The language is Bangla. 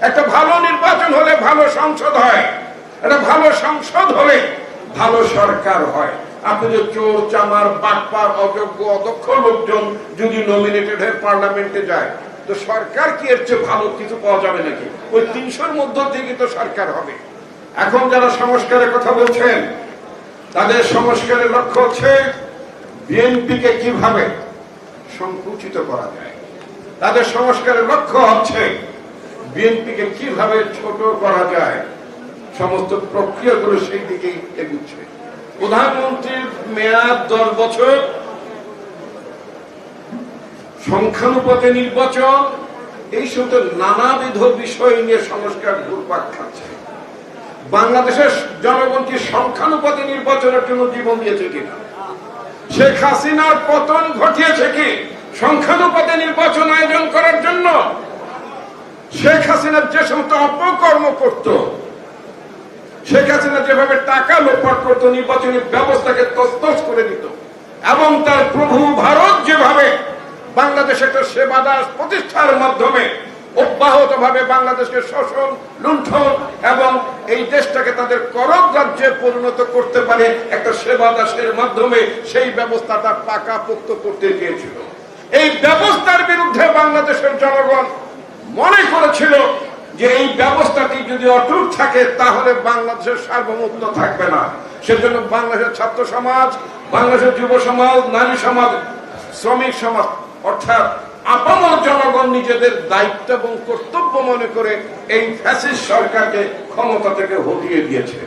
একটা ভালো নির্বাচন হলে ভালো সংসদ হয়, একটা ভালো সংসদ হলে ভালো সরকার হয়। আপনি যে চোর চামার বাটপার অযোগ্য অদক্ষ লোকজন যদি নমিনেটেড হয়ে পার্লামেন্টে যায়, তো সরকার কি এর চেয়ে ভালো কিছু পাওয়া যাবে নাকি? ওই ৩০০-র মধ্য থেকে তো সরকার হবে। এখন যারা সংস্কারের কথা বলছেন, তাদের সংস্কারের লক্ষ্য হচ্ছে বিএনপিকে কিভাবে সংকুচিত করা যায়। তাদের সংস্কারের লক্ষ্য হচ্ছে বিএনপিকে কিভাবে ছোট করা যায়। সমস্ত প্রক্রিয়াগুলো সেই দিকেই এগুচ্ছে। প্রধানমন্ত্রীর মেয়াদ ১০ বছর, সংখ্যানুপাতে নির্বাচন, এই সমস্ত নানাবিধ বিষয় নিয়ে সংস্কার ঘুরপাক খাচ্ছে। বাংলাদেশের জনগণ কি সংখ্যানুপাতে নির্বাচনের জন্য জীবন দিয়েছে কিনা? শেখ হাসিনার পতন ঘটিয়েছে কি সংখ্যানুপাতে নির্বাচন আয়োজন করার জন্য? শেখ হাসিনার যে সমস্ত অপকর্ম করত, শেখ হাসিনা যেভাবে টাকা লোপাট করত, নির্বাচনী ব্যবস্থাকে তছনছ করে দিত, এবং তার প্রভু ভারত যেভাবে বাংলাদেশে একটা সেবা দাস প্রতিষ্ঠার মাধ্যমে অব্যাহত ভাবে বাংলাদেশকে শোষণ, লুণ্ঠন এবং এই দেশটাকে তাদের করব রাজ্যে পরিণত করতে পারে একটা সেবা দাসের মাধ্যমে, সেই ব্যবস্থাটা পাকাপোক্ত করতে গিয়েছিল। এই ব্যবস্থার বিরুদ্ধে বাংলাদেশের জনগণ মনে করেছিল যে এই ব্যবস্থাটি যদি অটুট থাকে তাহলে বাংলাদেশের সার্বভৌমত্ব থাকবে না। সেজন্য বাংলাদেশের ছাত্র সমাজ, বাংলাদেশের যুব সমাজ, নারী সমাজ, শ্রমিক সমাজ অর্থাৎ আপামর জনগণ নিজেদের দায়িত্ব এবং কর্তব্য মনে করে এই ফ্যাসিস্ট সরকারকে ক্ষমতা থেকে হটিয়ে দিয়েছে।